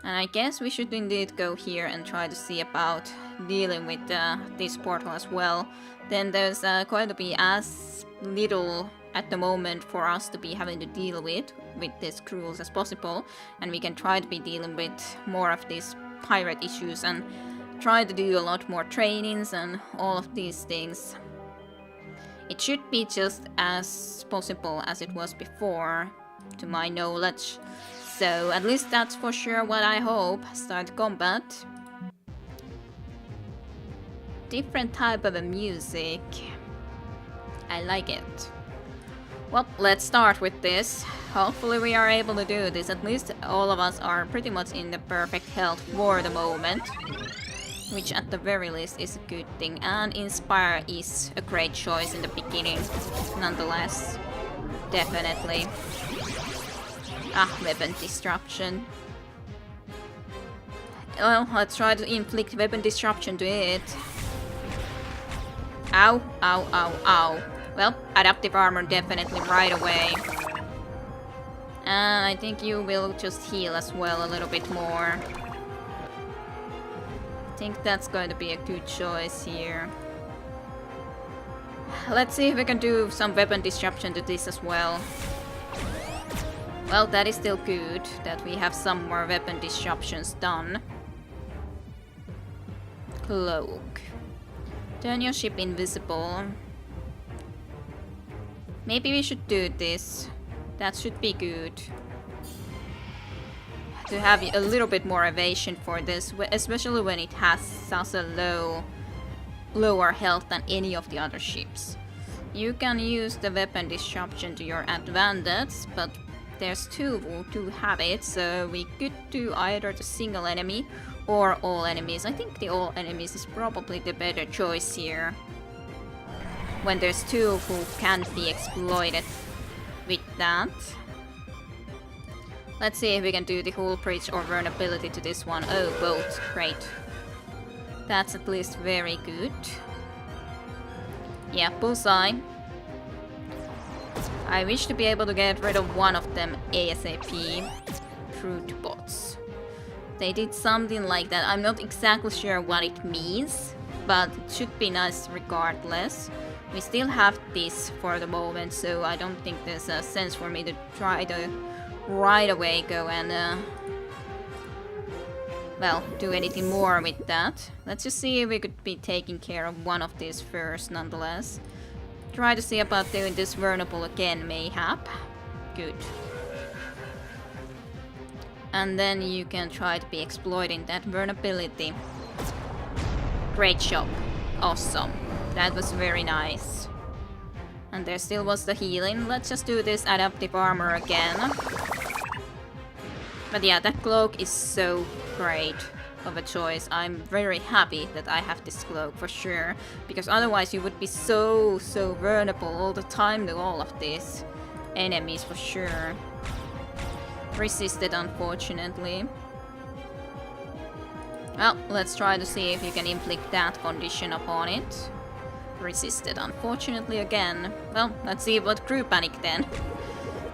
And I guess we should indeed go here and try to see about dealing with this portal as well. Then there's going to be as little at the moment for us to be having to deal with these crews as possible. And we can try to be dealing with more of these pirate issues and try to do a lot more trainings and all of these things. It should be just as possible as it was before, to my knowledge. So at least that's for sure what I hope. Start combat. Different type of a music. I like it. Well, let's start with this. Hopefully we are able to do this. At least all of us are pretty much in the perfect health for the moment. Which at the very least is a good thing. And Inspire is a great choice in the beginning. Nonetheless. Definitely. Weapon disruption. Well, let's try to inflict weapon disruption to it. Ow, ow, ow, ow. Well, adaptive armor definitely right away. And I think you will just heal as well a little bit more. I think that's going to be a good choice here. Let's see if we can do some weapon disruption to this as well. Well, that is still good that we have some more weapon disruptions done. Cloak. Turn your ship invisible. Maybe we should do this. That should be good. To have a little bit more evasion for this, especially when it has such a lower health than any of the other ships. You can use the weapon disruption to your advantage, but there's two to have it, so we could do either the single enemy or all enemies. I think the all enemies is probably the better choice here. When there's two who can be exploited with that. Let's see if we can do the hull breach or vulnerability to this one. Oh, both. Great. That's at least very good. Yeah, bullseye. I wish to be able to get rid of one of them ASAP. Fruit bots. They did something like that. I'm not exactly sure what it means, but it should be nice regardless. We still have this for the moment, so I don't think there's a sense for me to try to right away go and well, do anything more with that. Let's just see if we could be taking care of one of these first nonetheless. Try to see about doing this vulnerable again, mayhap. Good. And then you can try to be exploiting that vulnerability. Great job. Awesome. That was very nice. And there still was the healing. Let's just do this adaptive armor again. But yeah, that cloak is so great of a choice. I'm very happy that I have this cloak for sure. Because otherwise you would be so vulnerable all the time to all of these enemies for sure. Resisted, unfortunately. Well, let's try to see if you can inflict that condition upon it. Resisted, unfortunately, again. Well, let's see what crew panic then.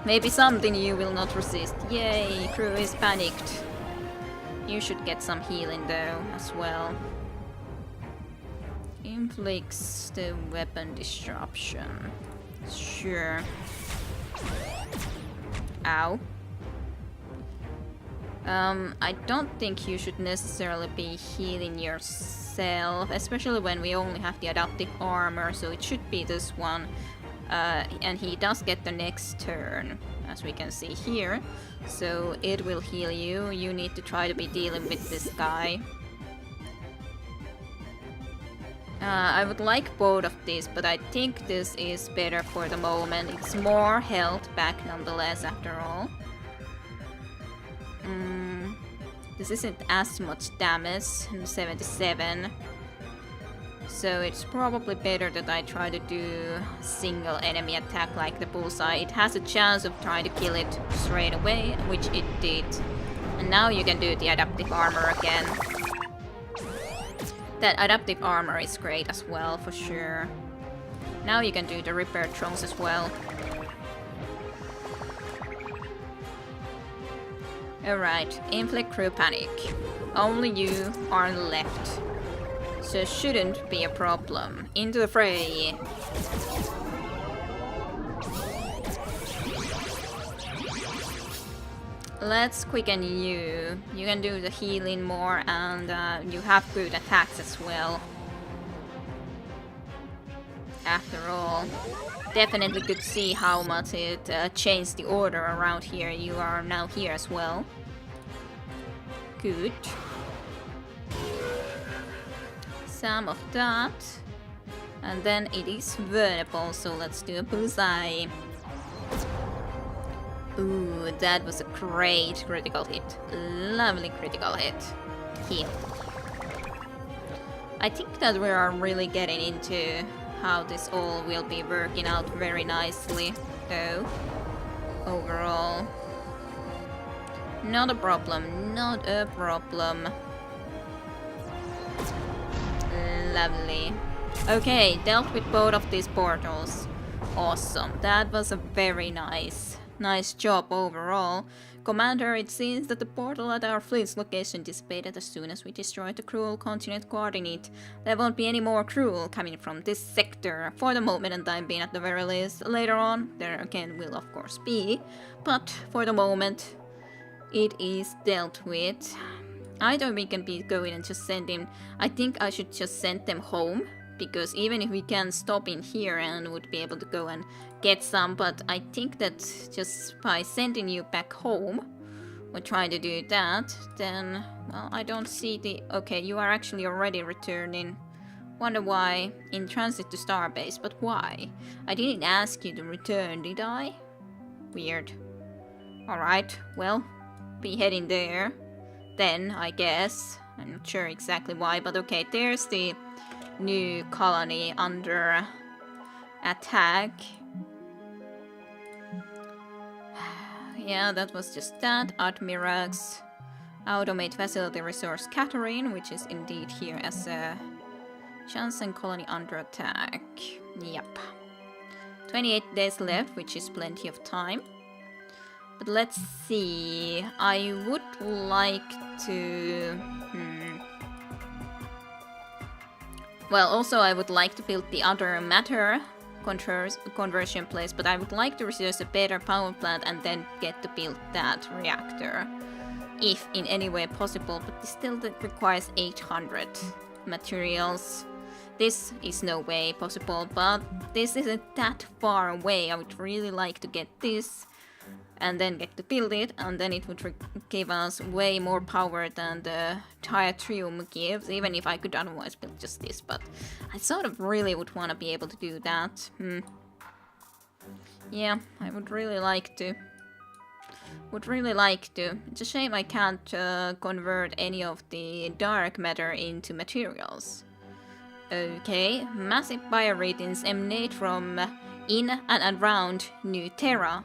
Maybe something you will not resist. Yay, crew is panicked. You should get some healing though, as well. Inflicts the weapon disruption. Sure. Ow. I don't think you should necessarily be healing yourself, especially when we only have the adaptive armor, so it should be this one. And he does get the next turn, as we can see here. So it will heal you. You need to try to be dealing with this guy. I would like both of these, but I think this is better for the moment. It's more health back nonetheless, after all. This isn't as much damage, 77. So it's probably better that I try to do single enemy attack like the bullseye. It has a chance of trying to kill it straight away, which it did. And now you can do the adaptive armor again. That adaptive armor is great as well, for sure. Now you can do the repair drones as well. Alright, inflict crew panic. Only you are left. So shouldn't be a problem. Into the fray. Let's quicken you. You can do the healing more and you have good attacks as well. After all, definitely could see how much it changed the order around here. You are now here as well. Good. Some of that. And then it is vulnerable, so let's do a bullseye. Ooh, that was a great critical hit. Lovely critical hit. Heal. I think that we are really getting into how this all will be working out very nicely, though. Overall. Not a problem, not a problem. Lovely. Okay, dealt with both of these portals. Awesome, that was a very nice job overall. Commander, it seems that the portal at our fleet's location dissipated as soon as we destroyed the cruel continent guarding it. There won't be any more cruel coming from this sector for the moment and time being at the very least. Later on, there again will of course be, but for the moment, it is dealt with. Either we can be going and just send him. I think I should just send them home, because even if we can stop in here and would be able to go and get some, but I think that just by sending you back home, or trying to do that, then, well, I don't see the... Okay, you are actually already returning. Wonder why. In transit to Starbase, but why? I didn't ask you to return, did I? Weird. Alright, well, be heading there. Then, I guess. I'm not sure exactly why, but okay, there's the new colony under attack. Yeah, that was just that. Admirax. Automate facility resource Catherine, which is indeed here as a Janssen colony under attack. Yep. 28 days left, which is plenty of time. But let's see. I would like to... Well, also I would like to build the other matter conversion place, but I would like to research a better power plant and then get to build that reactor. If in any way possible, but this still requires 800 materials. This is no way possible, but this isn't that far away. I would really like to get this and then get to build it, and then it would give us way more power than the Tritium gives, even if I could otherwise build just this, but I sort of really would want to be able to do that. Yeah, I would really like to. It's a shame I can't convert any of the dark matter into materials. Okay, massive bioreadings emanate from in and around New Terra,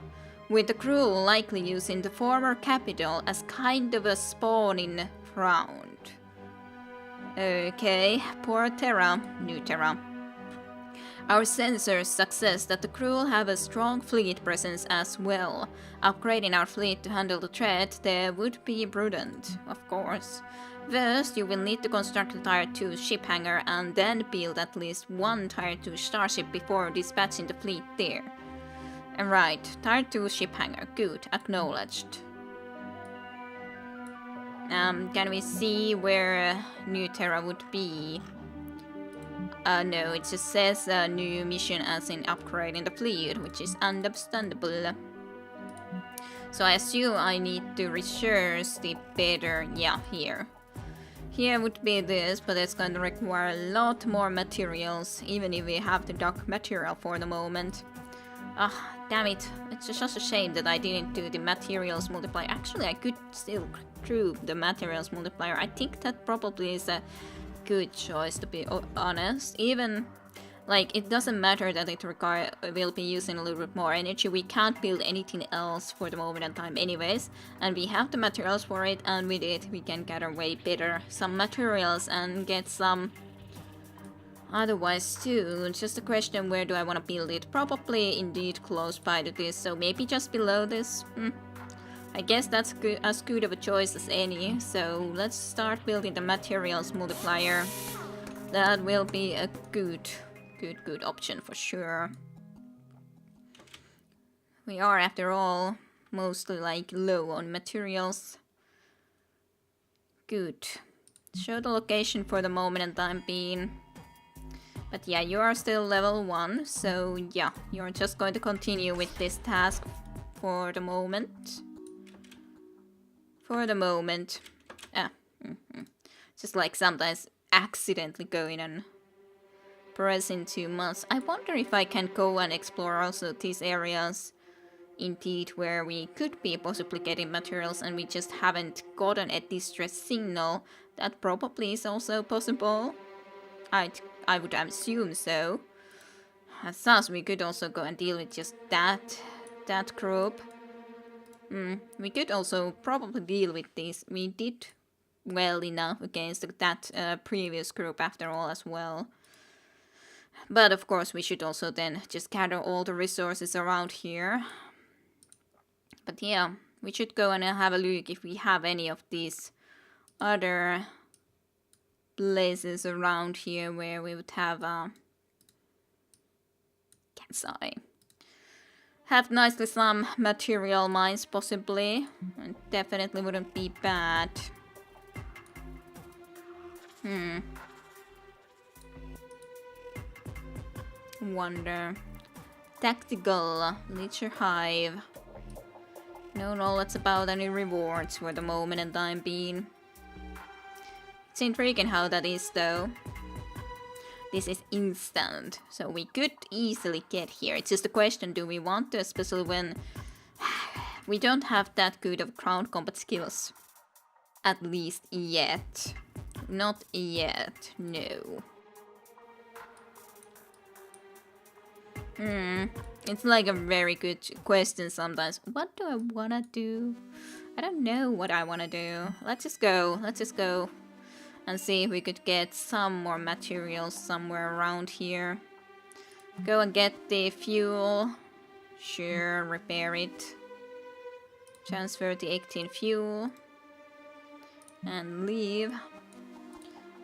with the crew likely using the former capital as kind of a spawning ground. Okay, poor Terra, New Terra. Our sensors suggest that the crew have a strong fleet presence as well. Upgrading our fleet to handle the threat there would be prudent, of course. First, you will need to construct a Tier 2 ship hangar and then build at least one Tier 2 starship before dispatching the fleet there. Right, Tier 2 ship hangar, good, acknowledged. Can we see where New Terra would be? No, it just says new mission as in upgrading the fleet, which is understandable. So I assume I need to research the better, yeah, here. Here would be this, but it's going to require a lot more materials, even if we have the dock material for the moment. Ah, damn it. It's just a shame that I didn't do the materials multiplier. Actually, I could still do the materials multiplier. I think that probably is a good choice, to be honest. Even, like, it doesn't matter that it will be using a little bit more energy. We can't build anything else for the moment in time anyways. And we have the materials for it, and with it we can gather way better some materials and get some otherwise too. It's just a question, where do I want to build it? Probably indeed close by to this, so maybe just below this. I I guess that's good, as good of a choice as any, so let's start building the materials multiplier. That will be a good option for sure. We are, after all, mostly like low on materials. Good. Show the location for the moment and time being. But yeah, you are still level 1, so yeah, you're just going to continue with this task for the moment. For the moment. Just like sometimes accidentally going and pressing too much. I wonder if I can go and explore also these areas indeed where we could be possibly getting materials and we just haven't gotten a distress signal. That probably is also possible. I would assume so. As such, we could also go and deal with just that group. We could also probably deal with this. We did well enough against that previous group after all as well. But of course we should also then just gather all the resources around here. But yeah, we should go and have a look if we have any of these other places around here where we would have have nicely some material mines possibly. And definitely wouldn't be bad. Wonder. Tactical Leecher Hive. No knowledge about any rewards for the moment and time being. It's intriguing how that is though. This is instant, so we could easily get here. It's just a question, do we want to, especially when we don't have that good of ground combat skills. At least yet. Not yet, no. It's like a very good question sometimes. What do I wanna do? I don't know what I wanna do. Let's just go and see if we could get some more materials somewhere around here. Go and get the fuel. Sure, repair it. Transfer the 18 fuel. And leave.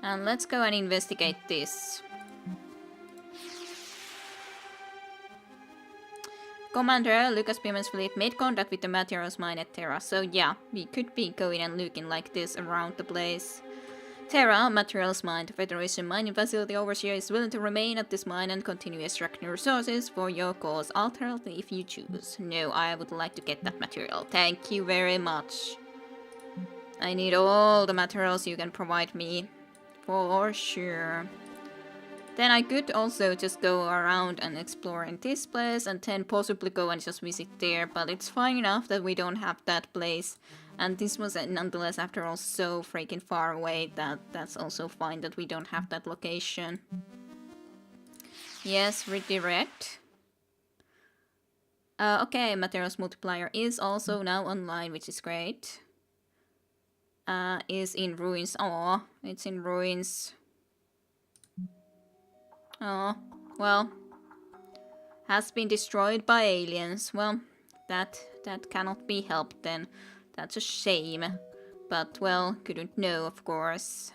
And let's go and investigate this. Commander, Lucas Beeman's fleet made contact with the materials mine at Terra, so yeah, we could be going and looking like this around the place. Terra, materials mine, the Federation mining facility overseer is willing to remain at this mine and continue extracting resources for your cause, alternately if you choose. No, I would like to get that material. Thank you very much. I need all the materials you can provide me, for sure. Then I could also just go around and explore in this place and then possibly go and just visit there, but it's fine enough that we don't have that place. And this was nonetheless, after all, so freaking far away that that's also fine that we don't have that location. Yes, redirect. Okay, materials multiplier is also now online, which is great. Is in ruins. Oh, it's in ruins. Oh, well, has been destroyed by aliens. Well, that cannot be helped then. That's a shame. But, well, couldn't know, of course.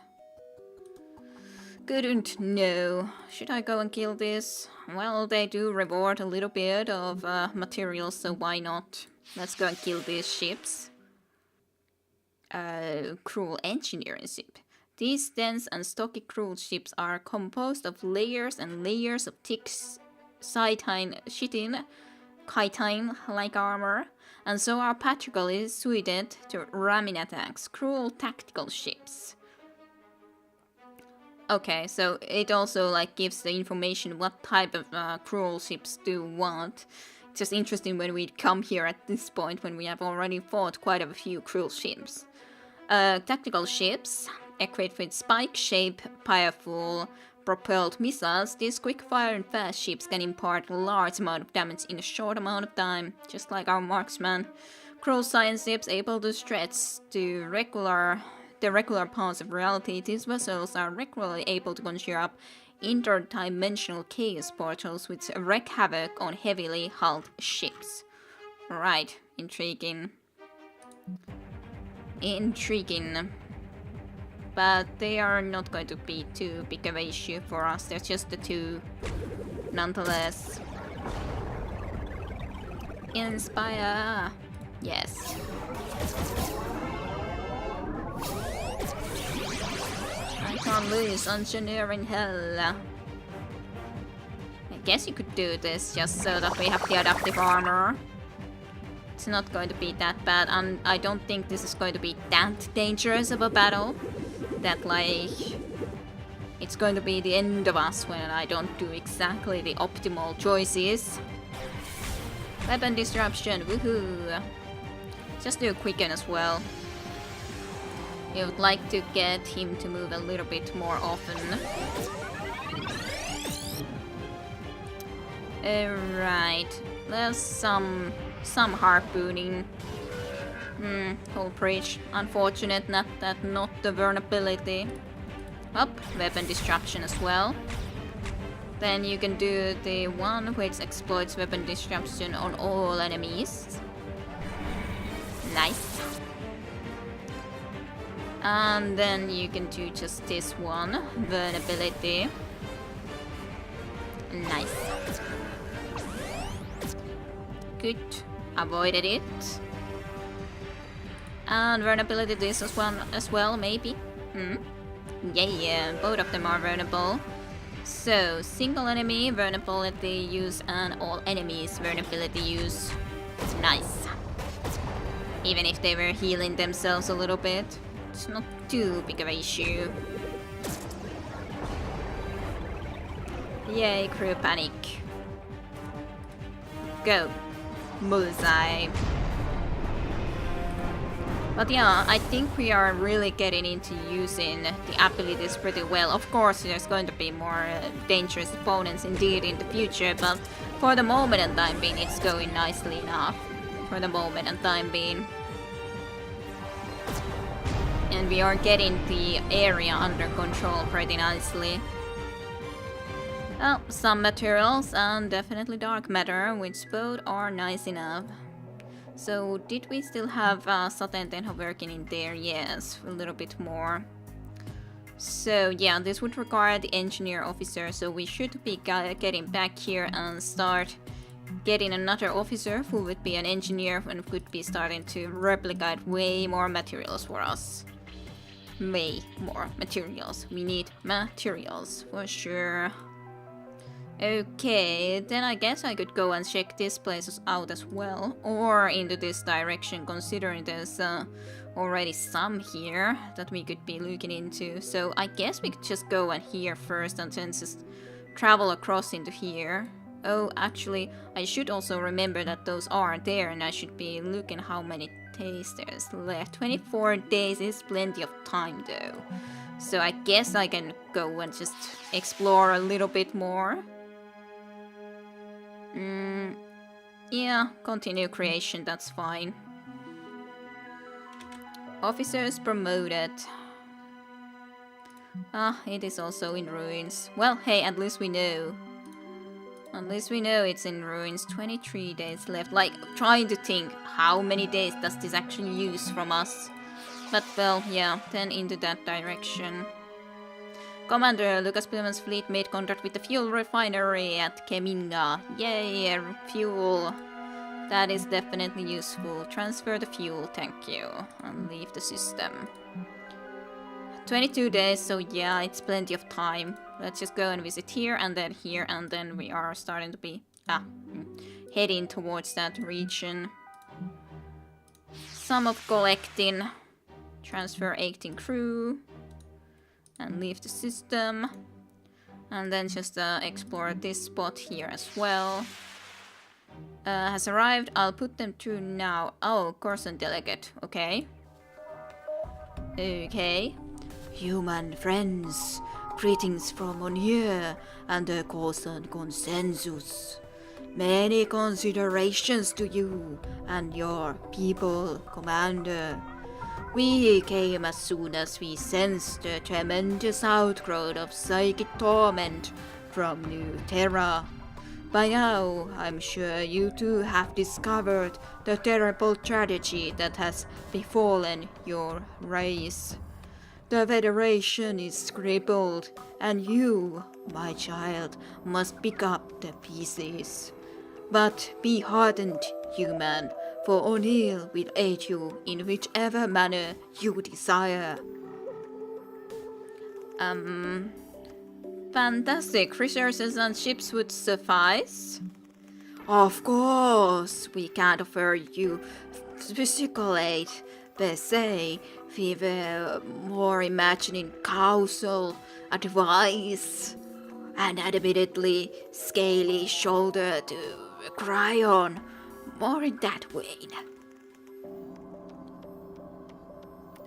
Couldn't know. Should I go and kill this? Well, they do reward a little bit of materials, so why not? Let's go and kill these ships. Cruel engineering ship. These dense and stocky cruel ships are composed of layers and layers of thick chitin like armor, and so are particularly suited to ramming attacks. Cruel tactical ships. Okay, so it also like gives the information what type of cruel ships do want. It's just interesting when we come here at this point when we have already fought quite a few cruel ships. Tactical ships. Equipped with spike-shaped, powerful, propelled missiles, these quick-fire and fast ships can impart a large amount of damage in a short amount of time, just like our marksman. Cruel science ships able to stretch to the regular paths of reality, these vessels are regularly able to conjure up interdimensional chaos portals which wreak havoc on heavily hulled ships. Right, intriguing. Intriguing. But they are not going to be too big of an issue for us. They're just the two, nonetheless. Inspire! Yes. I can't lose engineering hell. I guess you could do this just so that we have the adaptive armor. It's not going to be that bad, and I don't think this is going to be that dangerous of a battle. That, like, it's going to be the end of us when I don't do exactly the optimal choices. Weapon disruption, woohoo! Just do a quicken as well. You would like to get him to move a little bit more often. Alright, there's some harpooning. Whole breach. Unfortunate, not the vulnerability. Up, weapon disruption as well. Then you can do the one which exploits weapon disruption on all enemies. Nice. And then you can do just this one, vulnerability. Nice. Good. Avoided it. And vulnerability this as well, maybe? Yeah, both of them are vulnerable. So, single enemy vulnerability use and all enemies vulnerability use. Nice. Even if they were healing themselves a little bit, it's not too big of an issue. Yay, crew panic. Go. Bullseye. But yeah, I think we are really getting into using the abilities pretty well. Of course, there's going to be more dangerous opponents indeed in the future, but for the moment and time being, it's going nicely enough. For the moment and time being. And we are getting the area under control pretty nicely. Well, some materials and definitely dark matter, which both are nice enough. So, did we still have Satentenho working in there? Yes, a little bit more. So, yeah, this would require the engineer officer, so we should be getting back here and start getting another officer who would be an engineer and would be starting to replicate way more materials for us. Way more materials. We need materials for sure. Okay, then I guess I could go and check this place out as well, or into this direction, considering there's already some here that we could be looking into. So I guess we could just go and here first and then just travel across into here. Oh, actually, I should also remember that those are there, and I should be looking how many days there's left. 24 days is plenty of time though. So I guess I can go and just explore a little bit more. Yeah, continue creation, that's fine. Officers promoted. Ah, it is also in ruins. Well, hey, at least we know. At least we know it's in ruins. 23 days left. Like, trying to think, how many days does this actually use from us? But, well, yeah, then into that direction. Commander, Lucas Pillman's fleet made contact with the fuel refinery at Keminga. Yay, fuel. That is definitely useful. Transfer the fuel, thank you. And leave the system. 22 days, so yeah, it's plenty of time. Let's just go and visit here, and then we are starting to be heading towards that region. Some of collecting. Transfer 18 crew. And leave the system. And then just explore this spot here as well. Has arrived. I'll put them through now. Oh, Corson delegate. Okay. Okay. Human friends. Greetings from on here and the Corson consensus. Many considerations to you and your people, Commander. We came as soon as we sensed the tremendous outgrowth of psychic torment from New Terra. By now, I'm sure you too have discovered the terrible tragedy that has befallen your race. The Federation is crippled, and you, my child, must pick up the pieces. But be heartened, human, for O'Neill will aid you in whichever manner you desire. Fantastic. Resources and ships would suffice? Of course, we can't offer you physical aid per se. We were more imagining counsel, advice, and admittedly scaly shoulder to cry on. More in that vein.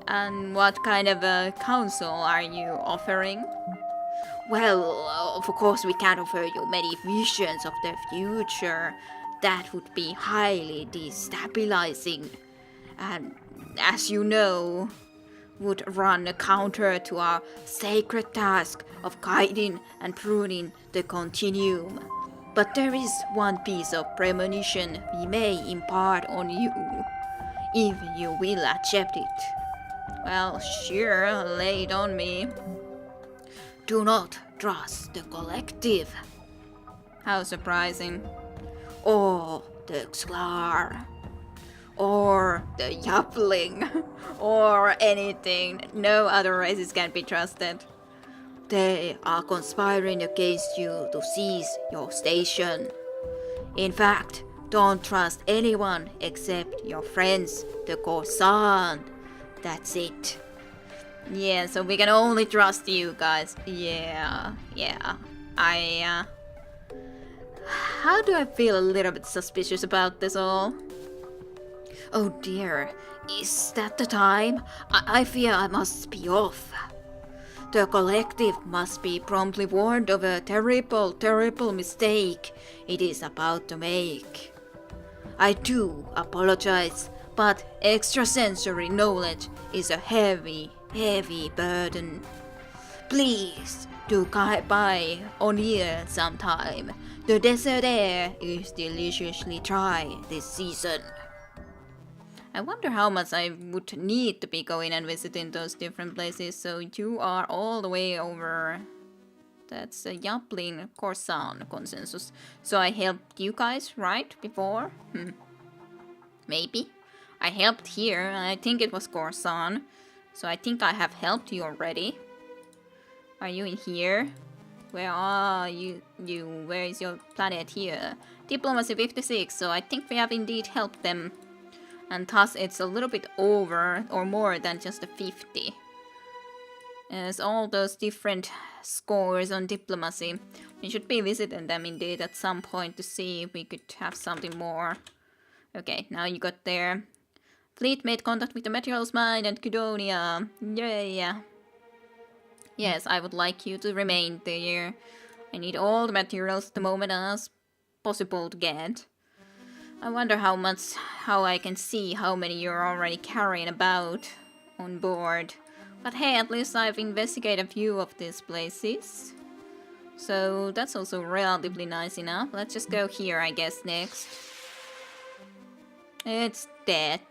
And what kind of a counsel are you offering? Well, of course we can't offer you many visions of the future. That would be highly destabilizing. And as you know, would run counter to our sacred task of guiding and pruning the continuum. But there is one piece of premonition we may impart on you, if you will accept it. Well, sure, lay it on me. Do not trust the collective. How surprising. Or the Xlar. Or the Yapling. Or anything. No other races can be trusted. They are conspiring against you to seize your station. In fact, don't trust anyone except your friends, the Corsan. That's it. Yeah, so we can only trust you guys. Yeah. How do I feel a little bit suspicious about this all? Oh dear, is that the time? I fear I must be off. The collective must be promptly warned of a terrible mistake it is about to make. I do apologize, but extrasensory knowledge is a heavy burden. Please do come by O'Neill sometime. The desert air is deliciously dry this season. I wonder how much I would need to be going and visiting those different places. So you are all the way over. That's a Yaplin Corsan consensus. So I helped you guys, right? Before? Maybe. I helped here, and I think it was Corsan. So I think I have helped you already. Are you in here? Where are you? Where is your planet here? Diplomacy 56, so I think we have indeed helped them. And thus it's a little bit over or more than just a 50. As all those different scores on diplomacy. We should be visiting them indeed at some point to see if we could have something more. Okay, now you got there. Fleet made contact with the materials mine and Cudonia. Yeah. Yes, I would like you to remain there. I need all the materials at the moment as possible to get. I wonder how I can see how many you're already carrying about on board. But hey, at least I've investigated a few of these places. So that's also relatively nice enough. Let's just go here, I guess, next. It's dead.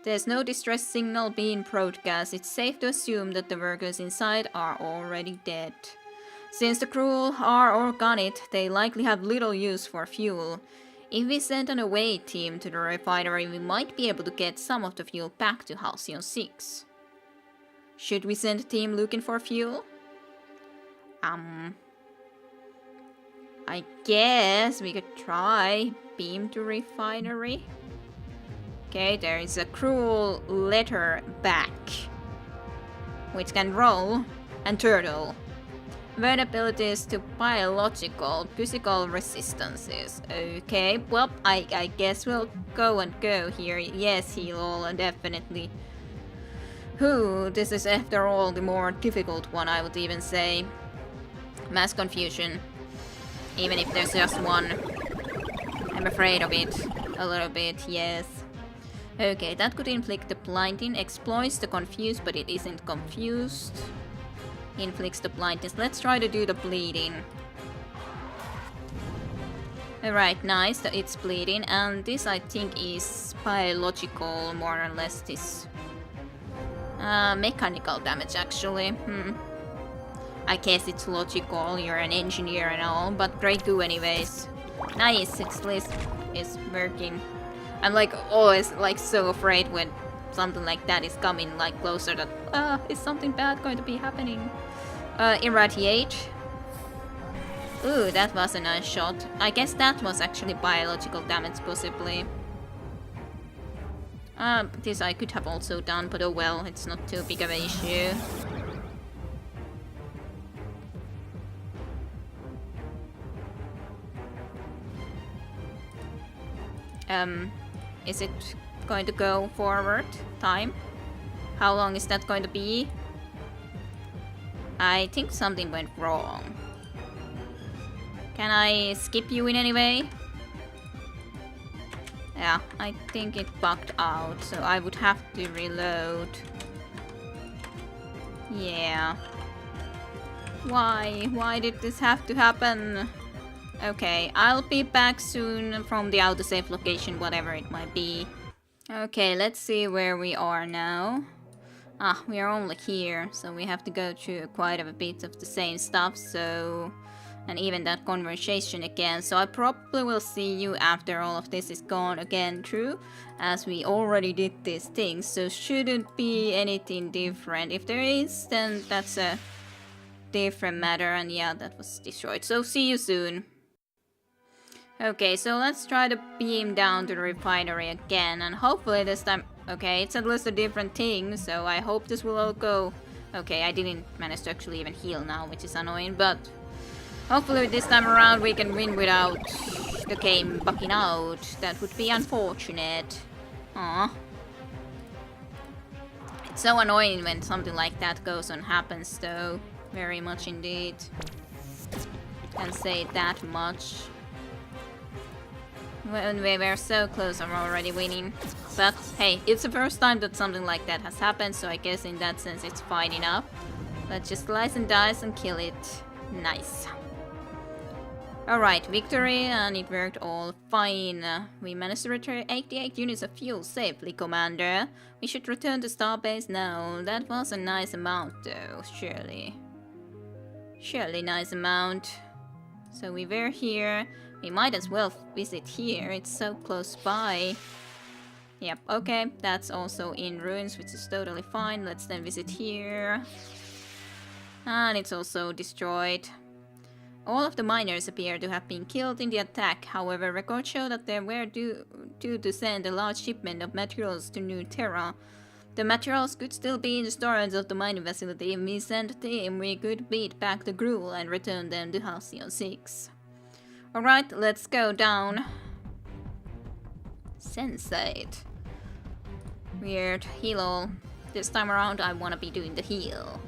There's no distress signal being broadcast. It's safe to assume that the workers inside are already dead. Since the crew are organic, they likely have little use for fuel. If we send an away team to the refinery, we might be able to get some of the fuel back to Halcyon 6. Should we send a team looking for fuel? I guess we could try beam to refinery. Okay, there is a cruel letter back, which can roll and turtle. Vulnerabilities to biological, physical resistances. Okay, well, I guess we'll go here. Yes, heal, definitely. This is after all the more difficult one, I would even say. Mass confusion. Even if there's just one. I'm afraid of it. A little bit, yes. Okay, that could inflict the blinding. Exploits the confused, but it isn't confused. Inflicts the blindness. Let's try to do the bleeding. Alright, nice, so it's bleeding, and this I think is biological, more or less, this mechanical damage actually. I guess it's logical, you're an engineer and all, but great goo anyways. Nice, it's at least is working. I'm like always like so afraid when something like that is coming like closer that is something bad going to be happening? Irradiate. Ooh, that was a nice shot. I guess that was actually biological damage possibly. This I could have also done, but oh well, it's not too big of an issue. Is it going to go forward? Time? How long is that going to be? I think something went wrong. Can I skip you in any way? Yeah, I think it bugged out, so I would have to reload. Yeah. Why? Why did this have to happen? Okay, I'll be back soon from the autosave location, whatever it might be. Okay, let's see where we are now. Ah, we are only here, so we have to go through quite a bit of the same stuff, so... And even that conversation again, so I probably will see you after all of this is gone again through, as we already did these things, so shouldn't be anything different. If there is, then that's a different matter, and yeah, that was destroyed, so see you soon. Okay, so let's try to beam down to the refinery again, and hopefully this time... Okay, it's at least a different thing, so I hope this will all go... Okay, I didn't manage to actually even heal now, which is annoying, but... Hopefully this time around we can win without the game bugging out. That would be unfortunate. Aww. It's so annoying when something like that goes and happens though. Very much indeed. Can't say that much. When we were so close, I'm already winning. But hey, it's the first time that something like that has happened, so I guess in that sense it's fine enough. Let's just slice and dice and kill it. Nice. Alright, victory, and it worked all fine. We managed to return 88 units of fuel safely, Commander. We should return to Starbase now. That was a nice amount though, surely. Surely nice amount. So we were here. We might as well visit here, it's so close by. Yep, okay, that's also in ruins, which is totally fine. Let's then visit here. And it's also destroyed. All of the miners appear to have been killed in the attack, however records show that they were due to send a large shipment of materials to New Terra. The materials could still be in the storage of the mining facility. If we send a team, we could beat back the Gruul and return them to Halcyon 6. Alright, let's go down. Sensate. Weird. Heal all. This time around I wanna be doing the heal.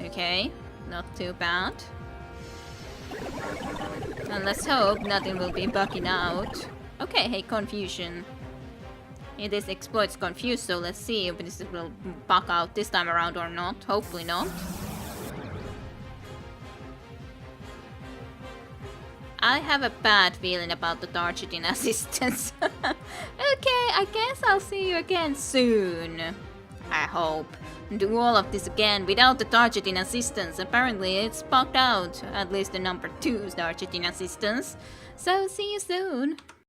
Okay, not too bad. And let's hope nothing will be bugging out. Okay, hey, confusion. It is exploits confused, so let's see if this will bug out this time around or not. Hopefully not. I have a bad feeling about the targeting assistance. Okay, I guess I'll see you again soon. I hope. Do all of this again without the targeting assistance. Apparently it's bugged out, at least the number 2's targeting assistance. So see you soon.